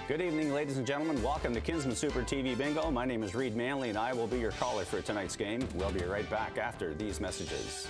Good evening, ladies and gentlemen. Welcome to Kinsmen Super TV Bingo. My name is Reed Manley, and I will be your caller for tonight's game. We'll be right back after these messages.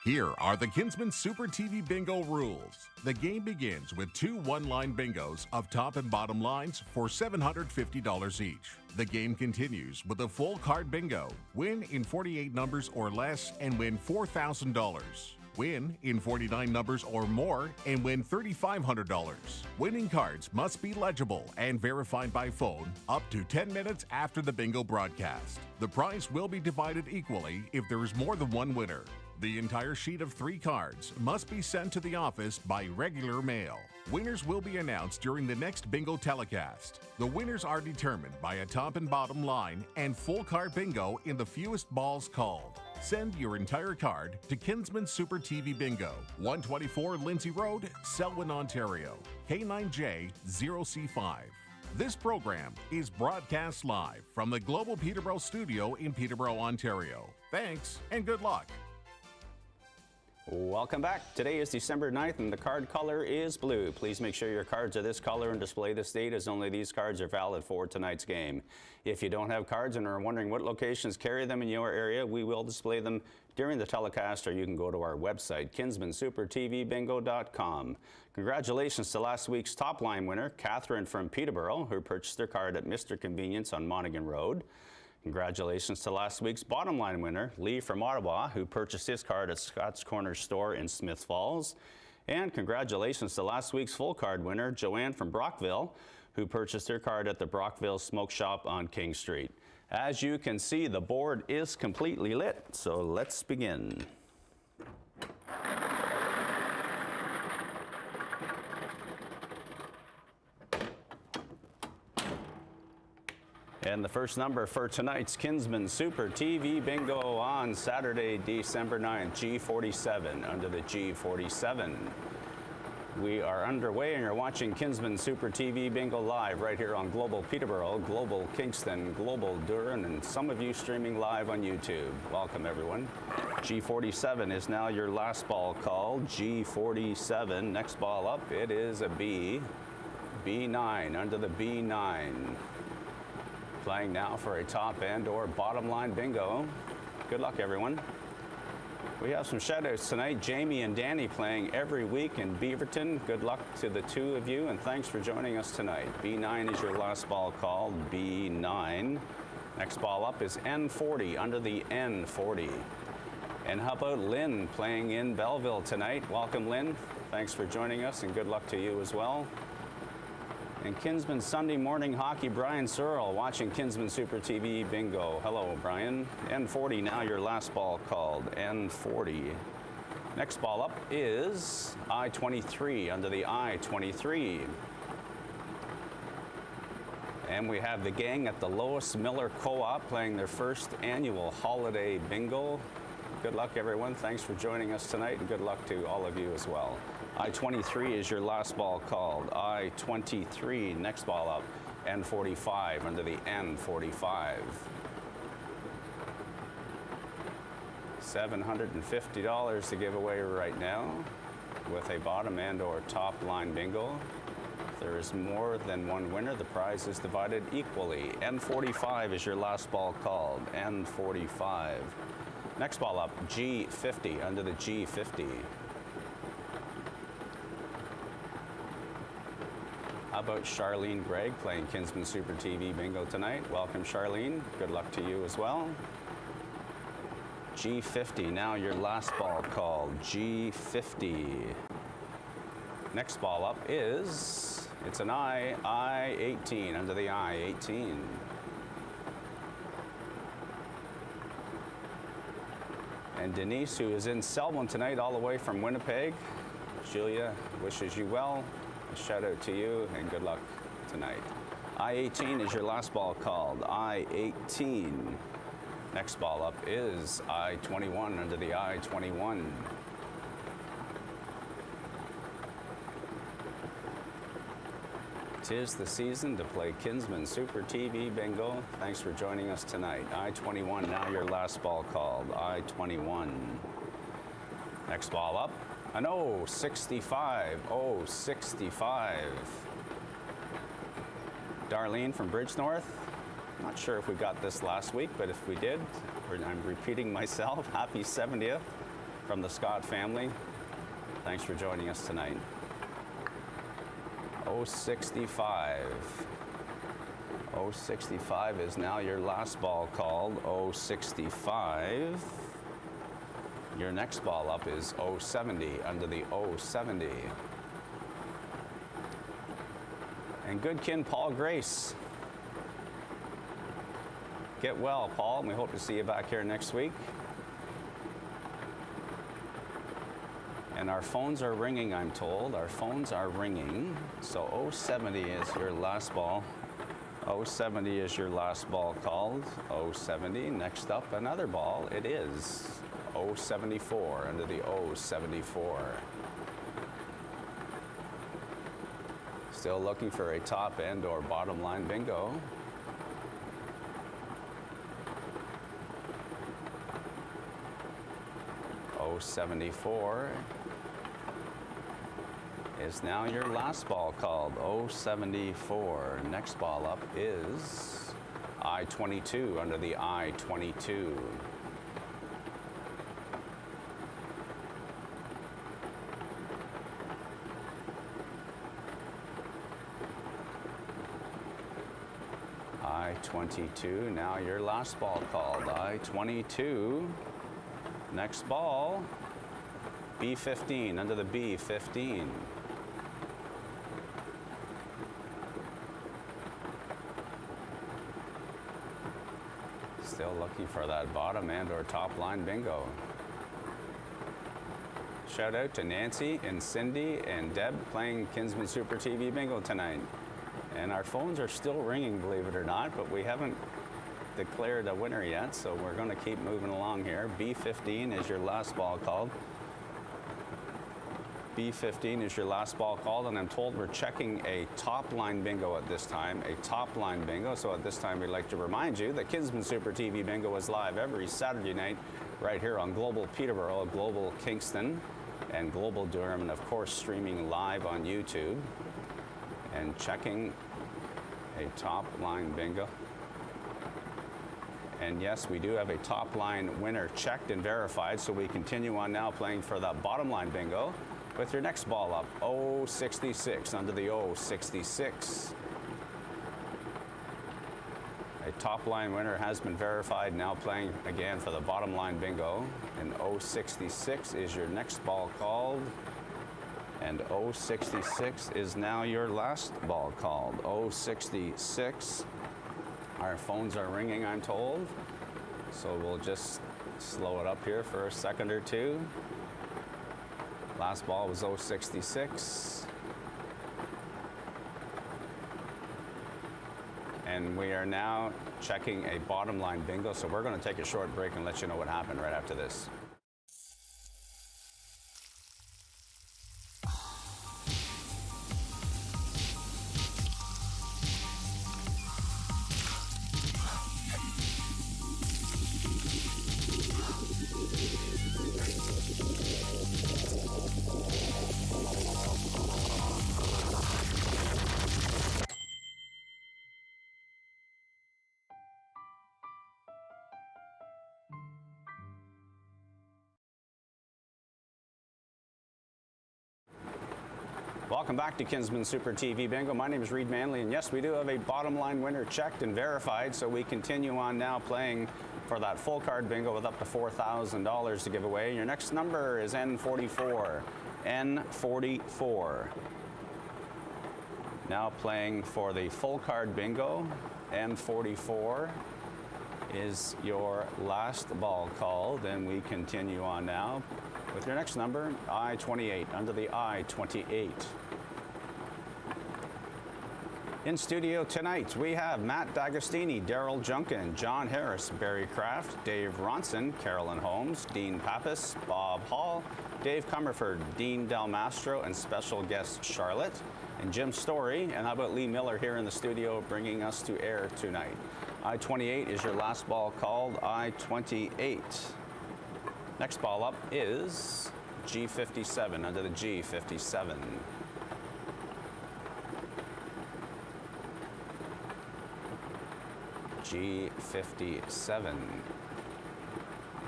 Here are the Kinsmen Super TV Bingo rules. The game begins with two one-line bingos of top and bottom lines for $750 each. The game continues with a full card bingo. Win in 48 numbers or less and win $4,000. Win in 49 numbers or more and win $3,500. Winning cards must be legible and verified by phone up to 10 minutes after the bingo broadcast. The prize will be divided equally if there is more than one winner. The entire sheet of 3 cards must be sent to the office by regular mail. Winners will be announced during the next bingo telecast. The winners are determined by a top and bottom line and full card bingo in the fewest balls called. Send your entire card to Kinsmen Super TV Bingo, 124 Lindsay Road, Selwyn, Ontario, K9J0C5. This program is broadcast live from the Global Peterborough studio in Peterborough, Ontario. Thanks and good luck. Welcome back. Today is December 9th and the card color is blue. Please make sure your cards are this color and display this date, as only these cards are valid for tonight's game. If you don't have cards and are wondering what locations carry them in your area, we will display them during the telecast, or you can go to our website, kinsmensupertvbingo.com. Congratulations to last week's top line winner, Catherine from Peterborough, who purchased their card at Mr. Convenience on Monaghan Road. Congratulations to last week's bottom line winner, Lee from Ottawa, who purchased his card at Scott's Corner store in Smith Falls. And congratulations to last week's full card winner, Joanne from Brockville, who purchased her card at the Brockville Smoke Shop on King Street. As you can see, the board is completely lit, so let's begin. And the first number for tonight's Kinsmen Super TV Bingo on Saturday, December 9th, G47, under the G47. We are underway and you're watching Kinsmen Super TV Bingo live right here on Global Peterborough, Global Kingston, Global Durham, and some of you streaming live on YouTube. Welcome, everyone. G47 is now your last ball called. G47, next ball up, it is a B. B9, under the B9. Playing now for a top and or bottom line bingo. Good luck, everyone. We have some shout-outs tonight. Jamie and Danny playing every week in Beaverton. Good luck to the two of you, and thanks for joining us tonight. B9 is your last ball called, B9. Next ball up is N40, under the N40. And how about Lynn playing in Belleville tonight? Welcome, Lynn. Thanks for joining us, and good luck to you as well. And Kinsmen Sunday Morning Hockey, Brian Searle, watching Kinsmen Super TV Bingo. Hello, Brian. N40, now your last ball called, N40. Next ball up is I-23, under the I-23. And we have the gang at the Lois Miller Co-op playing their first annual holiday bingo. Good luck, everyone. Thanks for joining us tonight, and good luck to all of you as well. I-23 is your last ball called. I-23, next ball up, N45, under the N45. $750 to give away right now with a bottom and or top line bingo. If there is more than one winner, the prize is divided equally. N45 is your last ball called. N45. Next ball up, G50, under the G50. How about Charlene Gregg playing Kinsmen Super TV Bingo tonight? Welcome, Charlene. Good luck to you as well. G50, now your last ball called, G50. Next ball up is, it's an I18, under the I18. And Denise, who is in Selwyn tonight, all the way from Winnipeg. Julia wishes you well. A shout out to you and good luck tonight. I18 is your last ball called, I18. Next ball up is I21, under the I21. Tis the season to play Kinsmen Super TV Bingo. Thanks for joining us tonight. I21, now your last ball called, I21. Next ball up, an O65, O65. Darlene from Bridge North. Not sure if we got this last week, but if we did, I'm repeating myself. Happy 70th from the Scott family. Thanks for joining us tonight. 065. 065 is now your last ball called, 065. Your next ball up is 070, under the 070. And good kin Paul Grace. Get well, Paul, and we hope to see you back here next week. And our phones are ringing, I'm told. Our phones are ringing. So 070 is your last ball. 070 is your last ball called. 070. Next up, another ball. It is 074, under the 074. Still looking for a top end or bottom line bingo. .074 is now your last ball called, 074. Next ball up is I22, under the I22. I22, now your last ball called, I22. Next ball, B15, under the B15. Still looking for that bottom and or top line bingo. Shout out to Nancy and Cindy and Deb playing Kinsmen Super TV Bingo tonight. And our phones are still ringing, believe it or not, but we haven't declared a winner yet, so we're going to keep moving along here. B15 is your last ball called. B15 is your last ball called, and I'm told we're checking a top line bingo at this time, a top line bingo. So at this time, we'd like to remind you that Kinsmen Super TV Bingo is live every Saturday night right here on Global Peterborough, Global Kingston, and Global Durham, and of course streaming live on YouTube. And checking a top line bingo. And yes, we do have a top line winner checked and verified, so we continue on now playing for the bottom line bingo with your next ball up, 066, under the 066. A top line winner has been verified, now playing again for the bottom line bingo. And 066 is your next ball called. And 066 is now your last ball called, 066. Our phones are ringing, I'm told. So we'll just slow it up here for a second or two. Last ball was 066. And we are now checking a bottom line bingo. So we're going to take a short break and let you know what happened right after this. Welcome back to Kinsmen Super TV Bingo. My name is Reed Manley, and yes, we do have a bottom line winner checked and verified, so we continue on now playing for that full card bingo with up to $4,000 to give away. Your next number is N44. N44. Now playing for the full card bingo. N44 is your last ball called, and we continue on now with your next number, I-28, under the I-28. In studio tonight, we have Matt D'Agostini, Daryl Junkin, John Harris, Barry Kraft, Dave Ronson, Carolyn Holmes, Dean Pappas, Bob Hall, Dave Comerford, Dean Del Mastro, and special guest Charlotte, and Jim Story. And how about Lee Miller here in the studio bringing us to air tonight. I-28 is your last ball called, I-28. Next ball up is G57, under the G57. G57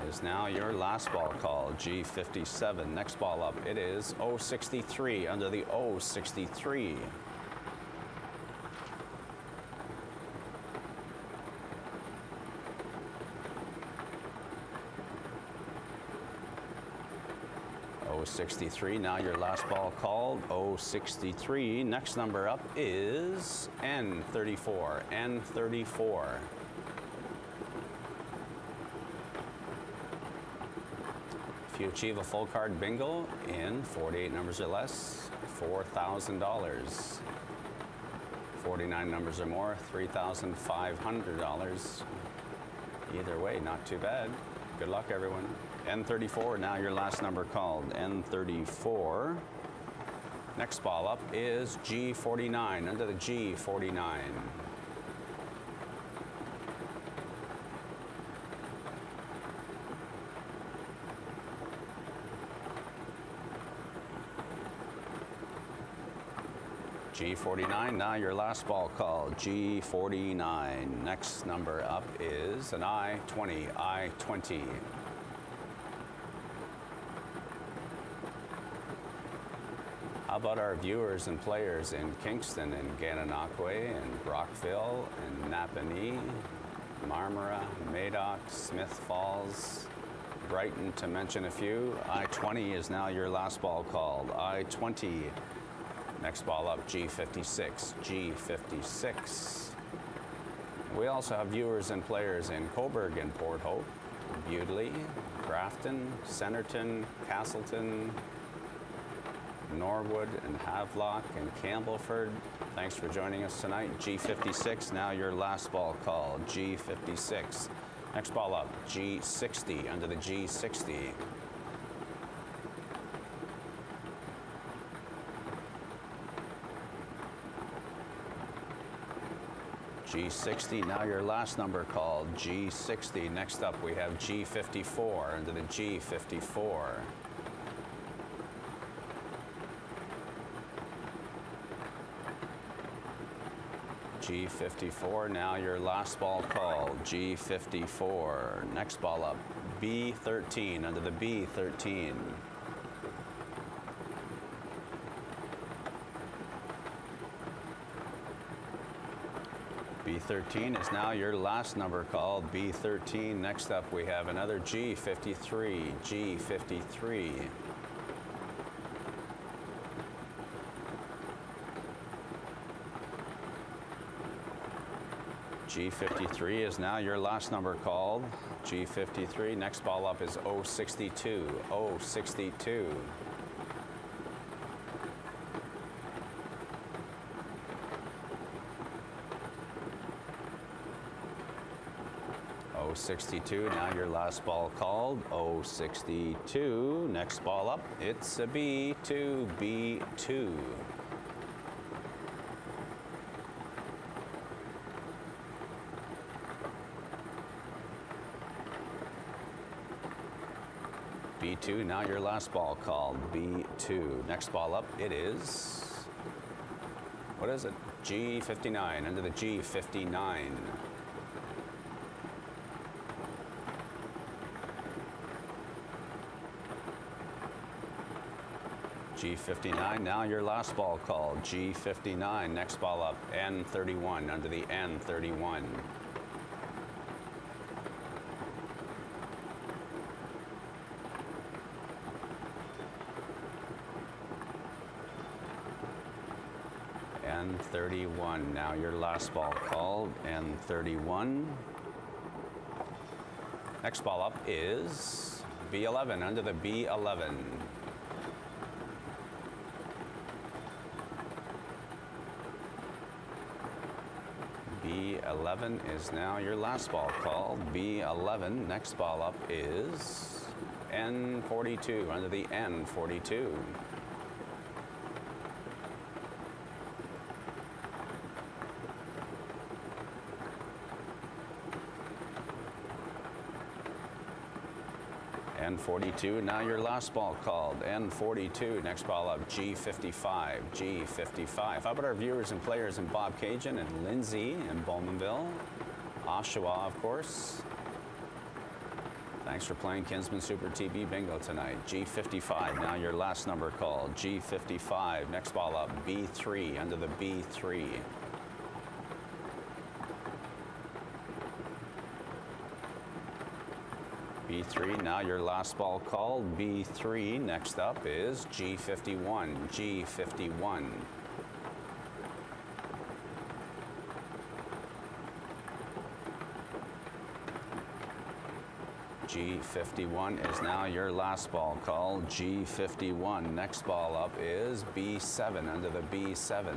is now your last ball called, G57. Next ball up, it is O63, under the O63. O63, now your last ball called, O63. Next number up is N34, N34. If you achieve a full card bingo in 48 numbers or less, $4,000. 49 numbers or more, $3,500. Either way, not too bad. Good luck, everyone. N34, now your last number called, N34. Next ball up is G49, under the G49. G49, now your last ball called, G49. Next number up is an I-20, I-20. How about our viewers and players in Kingston and Gananoque and Brockville and Napanee, Marmora, Madoc, Smith Falls, Brighton, to mention a few. I-20 is now your last ball called, I-20. Next ball up, G56, G56. We also have viewers and players in Coburg and Port Hope, Bewdley, Grafton, Centerton, Castleton, Norwood and Havelock and Campbellford. Thanks for joining us tonight. G56, now your last ball called, G56. Next ball up, G60, under the G60. G60, now your last number called, G60. Next up we have G54, under the G54. G54, now your last ball called, G54. Next ball up, B13, under the B13. B13 is now your last number called, B13. Next up we have another G53, G53. G53 is now your last number called, G53. Next ball up is O62, O62. O62, now your last ball called, O62. Next ball up, it's a B2, B2. B2, now your last ball called, B2. Next ball up, it is, what is it? G59, under the G59. G59, now your last ball called. G59, next ball up, N31, under the N31. N31, now your last ball called, N31. Next ball up is B11, under the B11. B11 is now your last ball called. B11, next ball up is N42, under the N42. N42, now your last ball called. N42, next ball up, G55, G55. How about our viewers and players in Bobcaygeon and Lindsay in Bowmanville? Oshawa, of course. Thanks for playing Kinsmen Super TV Bingo tonight. G55, now your last number called. G55, next ball up, B3, under the B3. B3, now your last ball called. B3, next up is G51, G51. G51 is now your last ball called. G51, next ball up is B7, under the B7.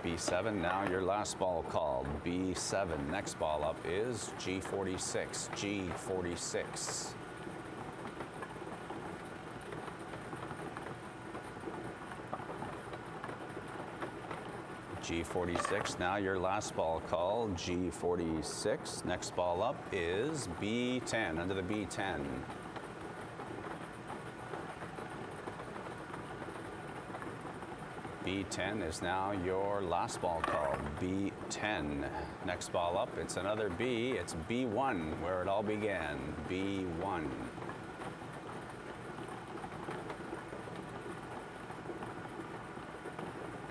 B7, now your last ball called. B7, next ball up is G46, G46. G46, now your last ball called. G46, next ball up is B10, under the B10. B10 is now your last ball called. B10. Next ball up, it's another B. It's B1, where it all began. B1.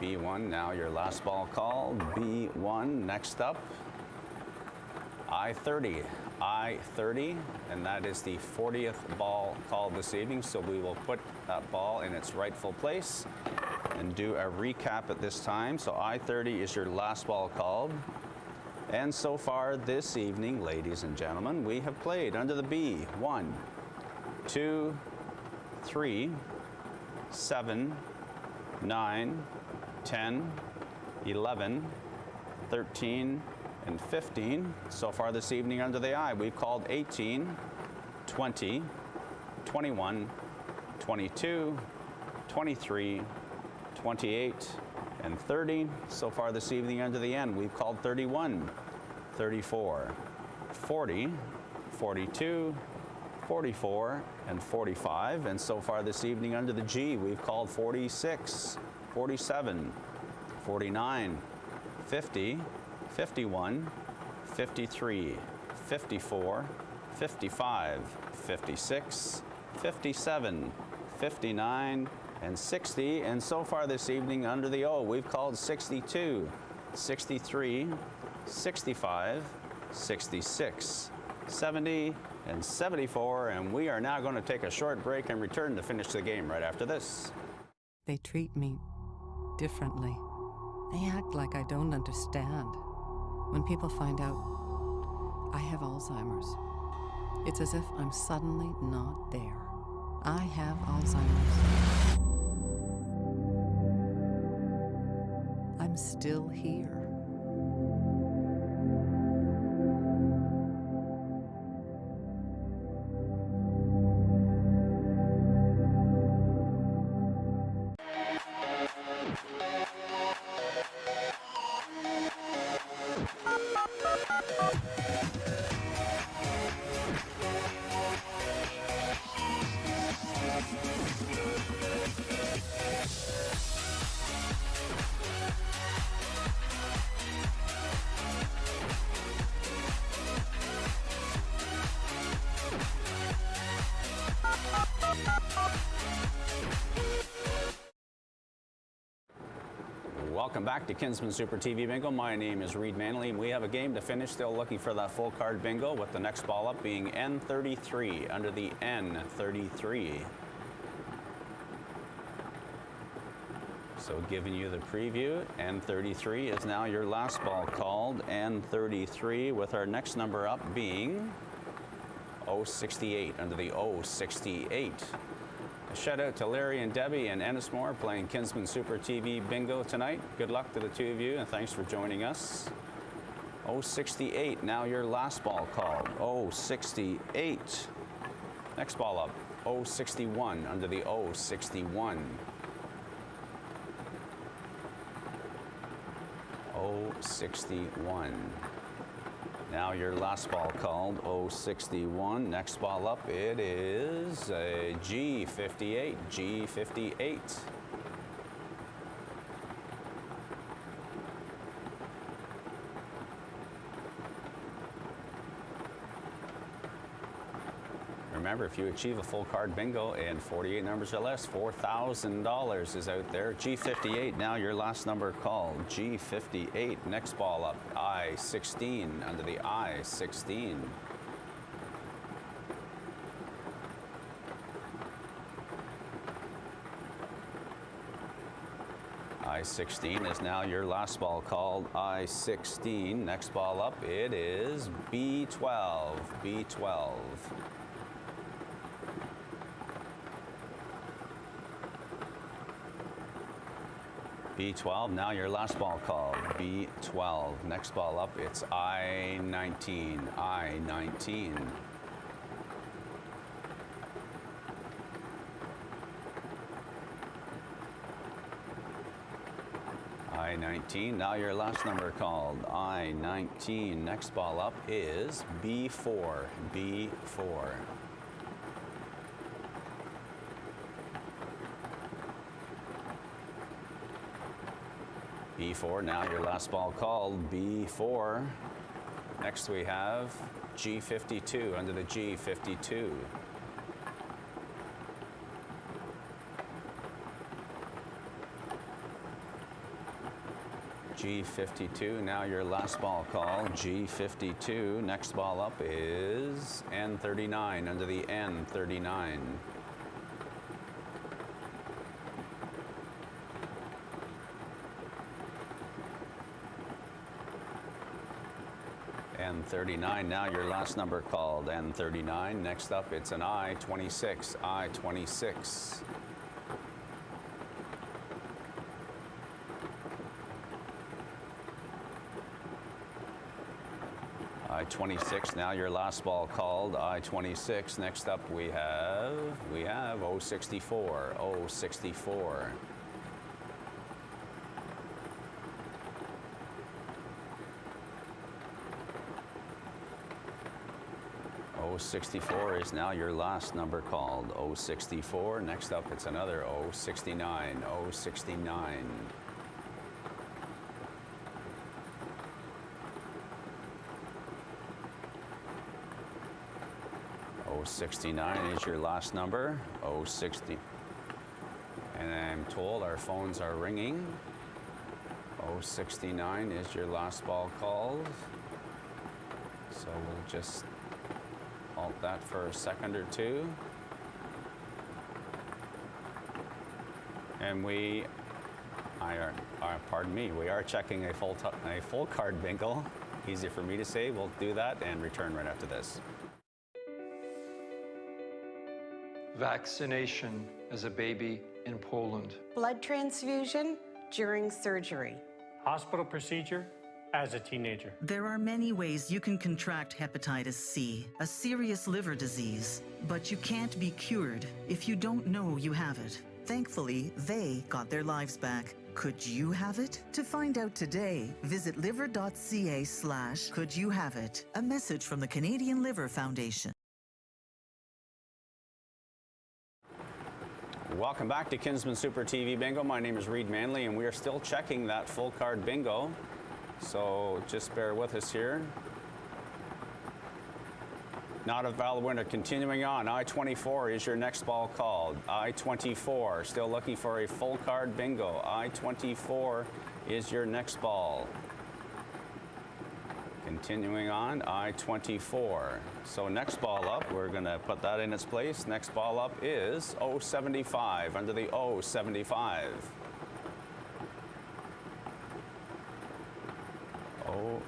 B1, now your last ball called. B1. Next up, I-30. I-30, and that is the 40th ball called this evening, so we will put that ball in its rightful place and do a recap at this time. So I-30 is your last ball called. And so far this evening, ladies and gentlemen, we have played under the B 1, 2, 3, 7, 9, 10, 11, 13, and 15. So far this evening under the I, we've called 18, 20, 21, 22, 23, 28, and 30. So far this evening under the N, we've called 31, 34, 40, 42, 44, and 45. And so far this evening under the G, we've called 46, 47, 49, 50, 51, 53, 54, 55, 56, 57, 59, and 60. And so far this evening under the O, we've called 62, 63, 65, 66, 70, and 74. And we are now going to take a short break and return to finish the game right after this. They treat me differently. They act like I don't understand. When people find out I have Alzheimer's, it's as if I'm suddenly not there. I have Alzheimer's. I'm still here. Welcome back to Kinsmen Super TV Bingo. My name is Reed Manley, and we have a game to finish. Still looking for that full card bingo, with the next ball up being N33, under the N33. So giving you the preview, N33 is now your last ball called, N33, with our next number up being 068, under the 068. A shout out to Larry and Debbie and Ennismore playing Kinsmen Super TV Bingo tonight. Good luck to the two of you, and thanks for joining us. 068, now your last ball called, 068. Next ball up, 061, under the 061. 061. Now your last ball called, 061. Next ball up, it is a G58, G58. Remember, if you achieve a full card bingo and 48 numbers or less, $4,000 is out there. G58, now your last number called, G58. Next ball up, I16, under the I16. I16 is now your last ball called, I16. Next ball up, it is B12, B12. B12, now your last ball called, B12. Next ball up, it's I19, I19. I19, now your last number called, I19. Next ball up is B4, B4. B4, now your last ball called, B4. Next we have G52, under the G52. G52, now your last ball called, G52. Next ball up is N39, under the N39. N39, now your last number called, N39. Next up, it's an I26, I26. I26, now your last ball called, I26. Next up we have 064, 064. 064 is now your last number called, 064. Next up, it's another 069, 069. .069 is your last number, 060. And I'm told our phones are ringing. 069 is your last ball called. So we'll just halt that for a second or two. And we are checking a full card bingo. Easy for me to say. We'll do that and return right after this. Vaccination as a baby in Poland. Blood transfusion during surgery. Hospital procedure as a teenager. There are many ways you can contract hepatitis C, a serious liver disease, but you can't be cured if you don't know you have it. Thankfully, they got their lives back. Could you have it? To find out today, visit liver.ca/could-you-have-it. A message from the Canadian Liver Foundation. Welcome back to Kinsmen Super TV Bingo. My name is Reed Manley, and we are still checking that full card bingo. So just bear with us here. Not a valid winner. Continuing on, I-24 is your next ball called. I-24, still looking for a full card bingo. I-24 is your next ball. Continuing on, I-24. So next ball up, we're going to put that in its place. Next ball up is 075, under the 075.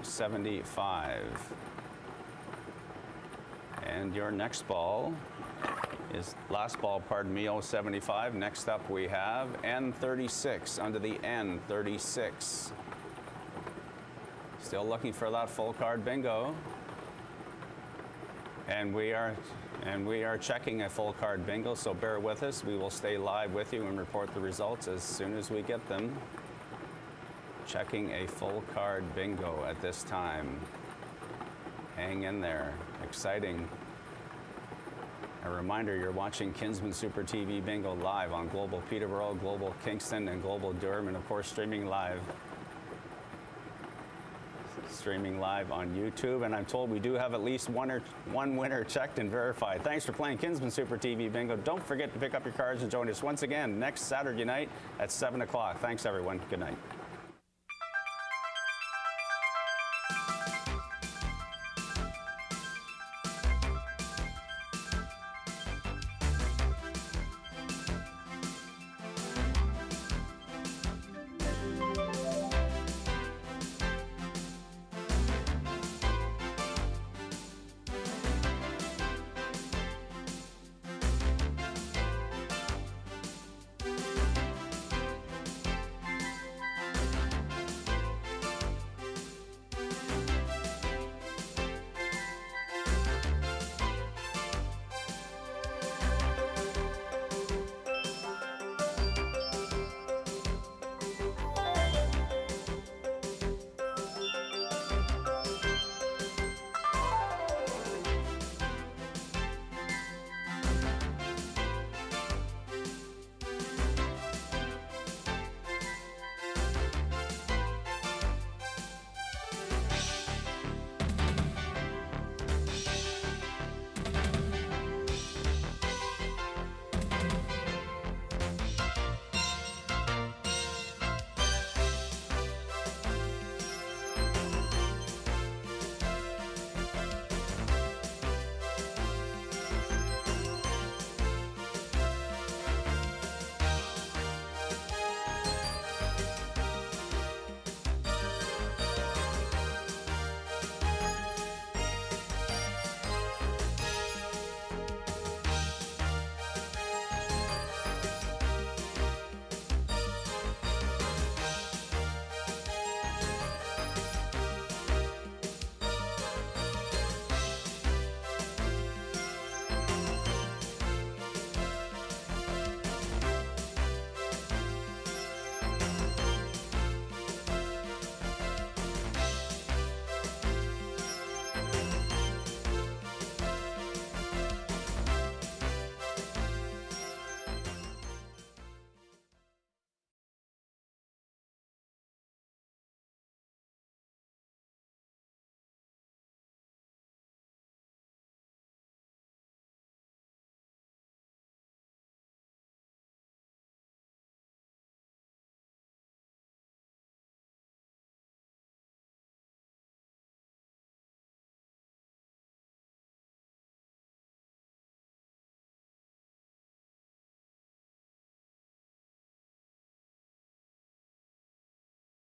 075. And your next ball is, last ball, pardon me, 075. Next up we have N36, under the N36. Still looking for that full card bingo. And we are checking a full card bingo, so bear with us. We will stay live with you and report the results as soon as we get them. Checking a full card bingo at this time. Hang in there. Exciting. A reminder, you're watching Kinsmen Super TV Bingo live on Global Peterborough, Global Kingston, and Global Durham, and of course streaming live on YouTube. And I'm told we do have at least one winner checked and verified. Thanks for playing Kinsmen Super TV Bingo. Don't forget to pick up your cards and join us once again next Saturday night at 7 o'clock. Thanks, everyone. Good night.